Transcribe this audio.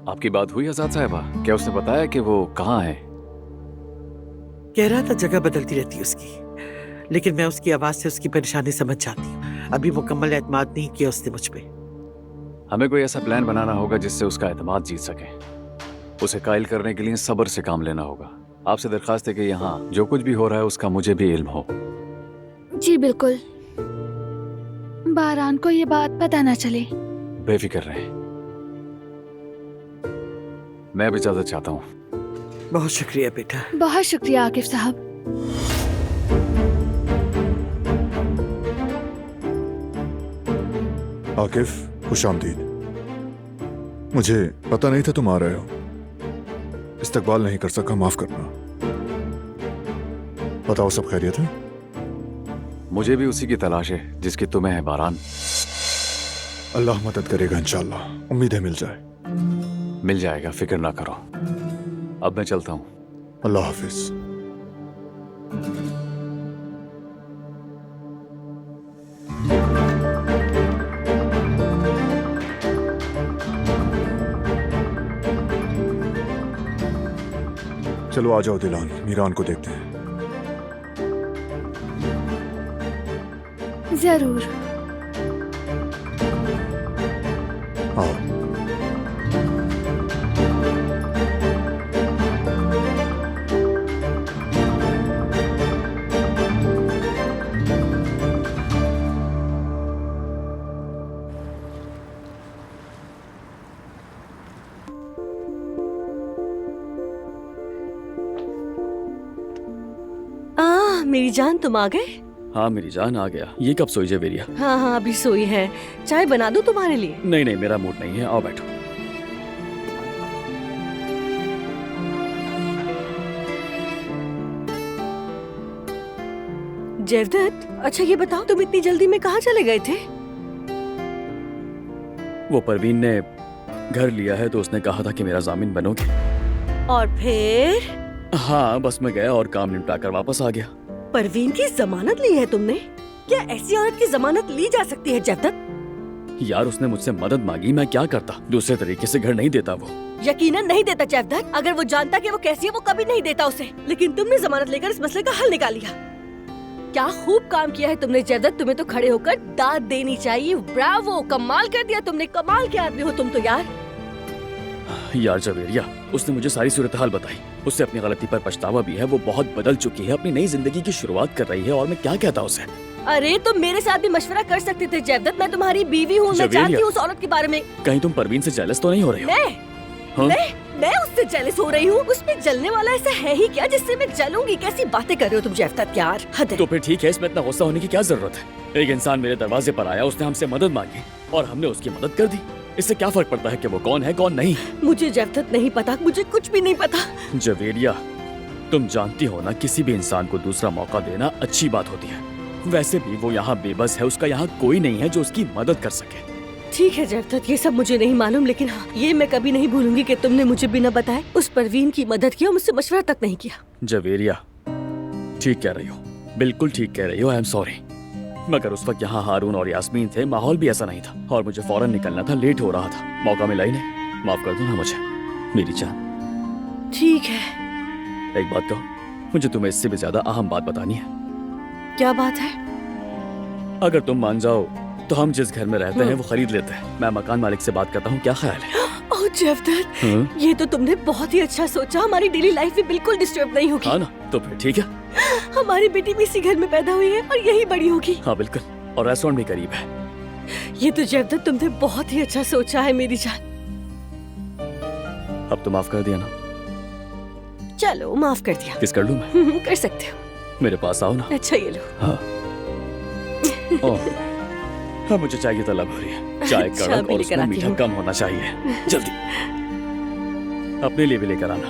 आपकी बात हुई आजाद साहिबा? क्या उसने बताया कि वो कहाँ है? कह रहा था जगह बदलती रहती है उसकी, लेकिन मैं उसकी आवाज से उसकी परेशानी समझ जाती हूँ। अभी मुकम्मल एतमाद नहीं किया उसने मुझ पे। हमें कोई ऐसा प्लान बनाना होगा जिससे उसका एतमाद जीत सके। उसे कायल करने के लिए सब्र से काम लेना होगा। आपसे दरखास्त है कि यहाँ जो कुछ भी हो रहा है उसका मुझे भी इल्म हो। जी बिल्कुल, बारान को ये बात पता ना चले। बेफिक्र रहें। मैं भी इजाजत चाहता हूँ। बहुत शुक्रिया बेटा। बहुत शुक्रिया आकिफ साहब। आकिफ, खुशामदीद। मुझे पता नहीं था तुम आ रहे हो। इस्तकबाल नहीं कर सका, माफ करना। बताओ, सब खैरियत है? मुझे भी उसी की तलाश है जिसकी तुम्हें है बारान। अल्लाह मदद करेगा इंशाअल्लाह। उम्मीद है मिल जाए। मिल जाएगा, फिक्र ना करो। अब मैं चलता हूँ। अल्लाह हाफिज। चलो आ जाओ दिलान, मीरान को देखते हैं। जरूर। आओ। मेरी जान, तुम आ गए? हाँ मेरी जान, आ गया। ये कब सोई जवेरिया? हाँ हाँ, अभी सोई है। चाय बना दूं तुम्हारे लिए? नहीं नहीं, मेरा मूड नहीं है। आओ बैठो। जयदत्त, अच्छा ये बताओ, तुम इतनी जल्दी में कहाँ चले गए थे? वो परवीन ने घर लिया है तो उसने कहा था कि मेरा जामिन बनोगे। और फिर? हाँ बस मैं गया और काम निपटा कर वापस आ गया। परवीन की जमानत ली है तुमने? क्या ऐसी औरत की जमानत ली जा सकती है जयदत्त? यार उसने मुझसे मदद मांगी, मैं क्या करता? दूसरे तरीके से घर नहीं देता वो। यकीनन नहीं देता जयदत्त। अगर वो जानता कि वो कैसी है वो कभी नहीं देता उसे। लेकिन तुमने जमानत लेकर इस मसले का हल निकाल लिया। क्या खूब काम किया है तुमने जयदत्त। तुम्हें तो खड़े होकर दाद देनी चाहिए। ब्रावो, कमाल कर दिया तुमने। कमाल के आदमी हो तुम तो यार। यार जवेरिया, उसने मुझे सारी सूरत हाल बताई। उससे अपनी गलती पर पछतावा भी है। वो बहुत बदल चुकी है, अपनी नई जिंदगी की शुरुआत कर रही है। और मैं क्या कहता उसे? अरे तुम मेरे साथ भी मशवरा कर सकते थे जयदत्त। मैं तुम्हारी बीवी हूँ, मैं जानती हूँ उस औरत के बारे में। कहीं तुम परवीन से जेलस तो नहीं हो रहे हो? हाँ? मैं उससे जेलस हो रही हूँ? उसमें जलने वाला ऐसा है ही क्या जिससे मैं जलूंगी? कैसी बातें कर रहे हो तुम जयदत्त यार, हद है। तो फिर ठीक है, इसमें इतना गुस्सा होने की क्या जरूरत है? एक इंसान मेरे दरवाजे पर आया, उसने हमसे मदद मांगी और हमने उसकी मदद कर दी। इससे क्या फर्क पड़ता है कि वो कौन है कौन नहीं? मुझे जयदत्त नहीं पता, मुझे कुछ भी नहीं पता। जवेरिया, तुम जानती हो ना, किसी भी इंसान को दूसरा मौका देना अच्छी बात होती है। वैसे भी वो यहाँ बेबस है, उसका यहाँ कोई नहीं है जो उसकी मदद कर सके। ठीक है जयदत्त, ये सब मुझे नहीं मालूम, लेकिन हाँ ये मैं कभी नहीं भूलूंगी कि तुमने मुझे बिना बताए उस परवीन की मदद की और मुझसे मशवरा तक नहीं किया। जवेरिया, ठीक कह रही हो, बिल्कुल ठीक कह रही हो। I am sorry. मगर उस वक्त यहाँ हारून और यास्मीन थे, माहौल भी ऐसा नहीं था और मुझे फौरन निकलना था, लेट हो रहा था, मौका मिला ही नहीं। माफ कर दो ना मुझे मेरी जान। ठीक है। एक बात कहो, मुझे तुम्हें इससे भी ज्यादा अहम बात बतानी है। क्या बात है? अगर तुम मान जाओ तो हम जिस घर में रहते हैं वो खरीद लेते हैं। मैं मकान मालिक से बात करता हूँ, क्या ख्याल है? ओह जयदत्त, ये तो तुमने बहुत ही अच्छा सोचा। हमारी डेली लाइफ भी बिल्कुल डिस्टर्ब नहीं होगी। हाँ ना, तो फिर ठीक है। हमारी बेटी भी इसी घर में पैदा हुई है और यही बड़ी होगी। हाँ बिल्कुल, और रेस्टोरेंट भी करीब है। ये तो जयदत्त तुमने बहुत ही अच्छा सोचा है मेरी जान। अब तो माफ कर दिया ना? चलो माफ कर दिया। किस कर लूं मैं? कर सकते हो। मेरे पास आओ ना। अच्छा ये लो। हाँ। हाँ मुझे चाय की तलब हो रही है। चाय कड़क और उसमें मीठा कम होना चाहिए। जल्दी अपने लिए भी लेकर आना।